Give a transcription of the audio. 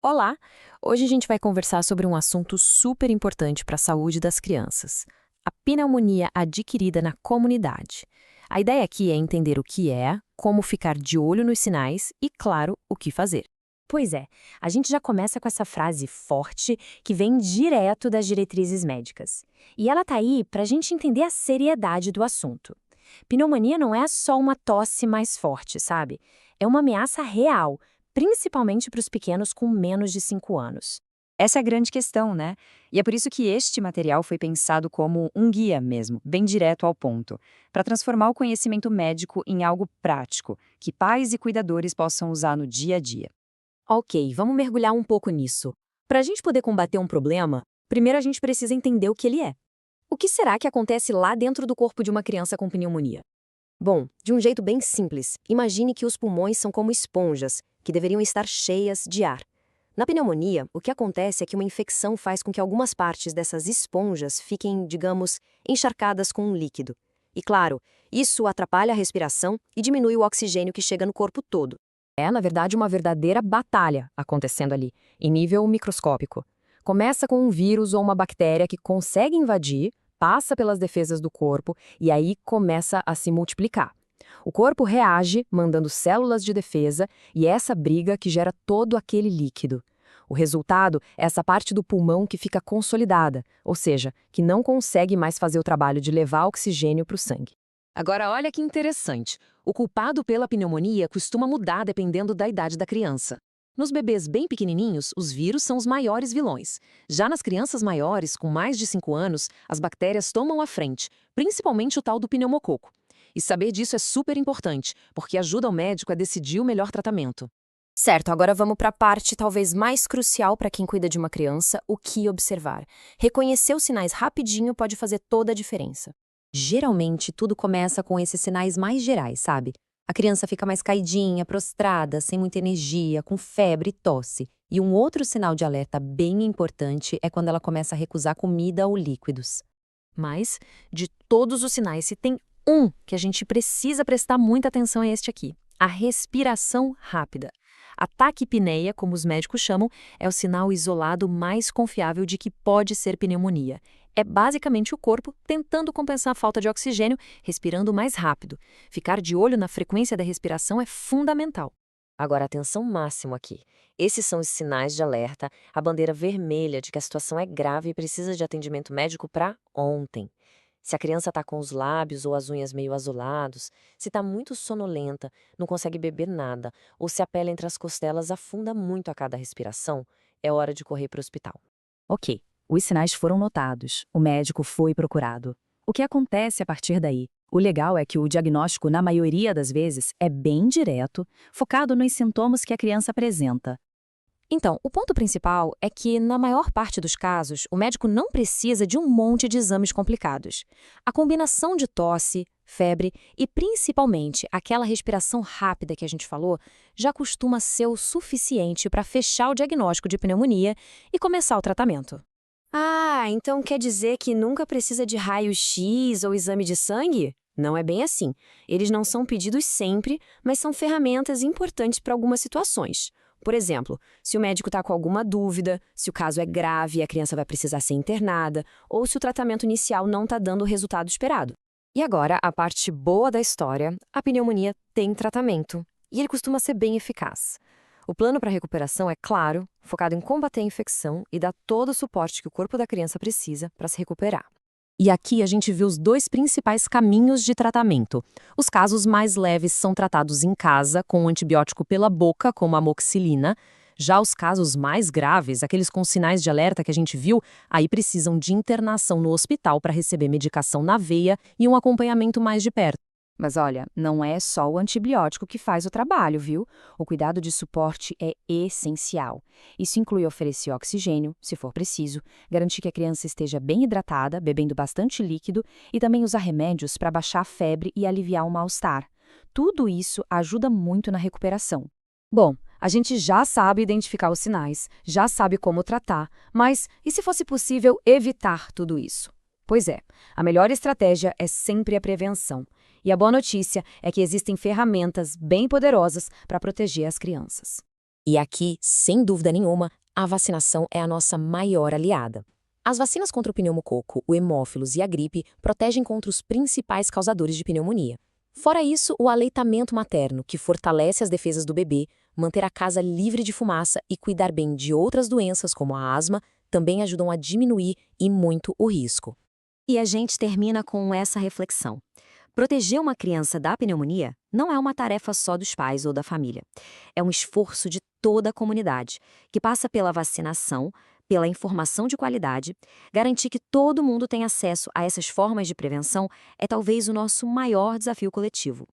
Olá! Hoje a gente vai conversar sobre um assunto super importante para a saúde das crianças: a pneumonia adquirida na comunidade. A ideia aqui é entender o que é, como ficar de olho nos sinais e, claro, o que fazer. Pois é, a gente já começa com essa frase forte que vem direto das diretrizes médicas. E ela tá aí para a gente entender a seriedade do assunto. Pneumonia não é só uma tosse mais forte, sabe? É uma ameaça real, principalmente para os pequenos com menos de 5 anos. Essa é a grande questão, né? E é por isso que este material foi pensado como um guia mesmo, bem direto ao ponto, para transformar o conhecimento médico em algo prático, que pais e cuidadores possam usar no dia a dia. Ok, vamos mergulhar um pouco nisso. Para a gente poder combater um problema, primeiro a gente precisa entender o que ele é. O que será que acontece lá dentro do corpo de uma criança com pneumonia? Bom, de um jeito bem simples, imagine que os pulmões são como esponjas, que deveriam estar cheias de ar. Na pneumonia, o que acontece é que uma infecção faz com que algumas partes dessas esponjas fiquem, digamos, encharcadas com um líquido. E claro, isso atrapalha a respiração e diminui o oxigênio que chega no corpo todo. É, na verdade, uma verdadeira batalha acontecendo ali, em nível microscópico. Começa com um vírus ou uma bactéria que consegue invadir, passa pelas defesas do corpo e aí começa a se multiplicar. O corpo reage, mandando células de defesa, e é essa briga que gera todo aquele líquido. O resultado é essa parte do pulmão que fica consolidada, ou seja, que não consegue mais fazer o trabalho de levar oxigênio para o sangue. Agora, olha que interessante. O culpado pela pneumonia costuma mudar dependendo da idade da criança. Nos bebês bem pequenininhos, os vírus são os maiores vilões. Já nas crianças maiores, com mais de 5 anos, as bactérias tomam a frente, principalmente o tal do pneumococo. E saber disso é super importante, porque ajuda o médico a decidir o melhor tratamento. Certo, agora vamos para a parte talvez mais crucial para quem cuida de uma criança: o que observar. Reconhecer os sinais rapidinho pode fazer toda a diferença. Geralmente, tudo começa com esses sinais mais gerais, sabe? A criança fica mais caidinha, prostrada, sem muita energia, com febre e tosse. E um outro sinal de alerta bem importante é quando ela começa a recusar comida ou líquidos. Mas, de todos os sinais, se tem um que a gente precisa prestar muita atenção, é este aqui: a respiração rápida. A taquipneia, como os médicos chamam, é o sinal isolado mais confiável de que pode ser pneumonia. É basicamente o corpo tentando compensar a falta de oxigênio, respirando mais rápido. Ficar de olho na frequência da respiração é fundamental. Agora, atenção máxima aqui. Esses são os sinais de alerta, a bandeira vermelha de que a situação é grave e precisa de atendimento médico para ontem. Se a criança está com os lábios ou as unhas meio azulados, se está muito sonolenta, não consegue beber nada, ou se a pele entre as costelas afunda muito a cada respiração, é hora de correr para o hospital. Ok, os sinais foram notados, o médico foi procurado. O que acontece a partir daí? O legal é que o diagnóstico, na maioria das vezes, é bem direto, focado nos sintomas que a criança apresenta. Então, o ponto principal é que, na maior parte dos casos, o médico não precisa de um monte de exames complicados. A combinação de tosse, febre e, principalmente, aquela respiração rápida que a gente falou, já costuma ser o suficiente para fechar o diagnóstico de pneumonia e começar o tratamento. Ah, então quer dizer que nunca precisa de raio-x ou exame de sangue? Não é bem assim. Eles não são pedidos sempre, mas são ferramentas importantes para algumas situações. Por exemplo, se o médico está com alguma dúvida, se o caso é grave e a criança vai precisar ser internada, ou se o tratamento inicial não está dando o resultado esperado. E agora, a parte boa da história: a pneumonia tem tratamento, e ele costuma ser bem eficaz. O plano para a recuperação é claro, focado em combater a infecção e dar todo o suporte que o corpo da criança precisa para se recuperar. E aqui a gente viu os dois principais caminhos de tratamento. Os casos mais leves são tratados em casa, com um antibiótico pela boca, como a amoxicilina. Já os casos mais graves, aqueles com sinais de alerta que a gente viu, aí precisam de internação no hospital para receber medicação na veia e um acompanhamento mais de perto. Mas olha, não é só o antibiótico que faz o trabalho, viu? O cuidado de suporte é essencial. Isso inclui oferecer oxigênio, se for preciso, garantir que a criança esteja bem hidratada, bebendo bastante líquido, e também usar remédios para baixar a febre e aliviar o mal-estar. Tudo isso ajuda muito na recuperação. Bom, a gente já sabe identificar os sinais, já sabe como tratar, mas e se fosse possível evitar tudo isso? Pois é, a melhor estratégia é sempre a prevenção. E a boa notícia é que existem ferramentas bem poderosas para proteger as crianças. E aqui, sem dúvida nenhuma, a vacinação é a nossa maior aliada. As vacinas contra o pneumococo, o hemófilos e a gripe protegem contra os principais causadores de pneumonia. Fora isso, o aleitamento materno, que fortalece as defesas do bebê, manter a casa livre de fumaça e cuidar bem de outras doenças como a asma, também ajudam a diminuir e muito o risco. E a gente termina com essa reflexão. Proteger uma criança da pneumonia não é uma tarefa só dos pais ou da família. É um esforço de toda a comunidade, que passa pela vacinação, pela informação de qualidade. Garantir que todo mundo tenha acesso a essas formas de prevenção é talvez o nosso maior desafio coletivo.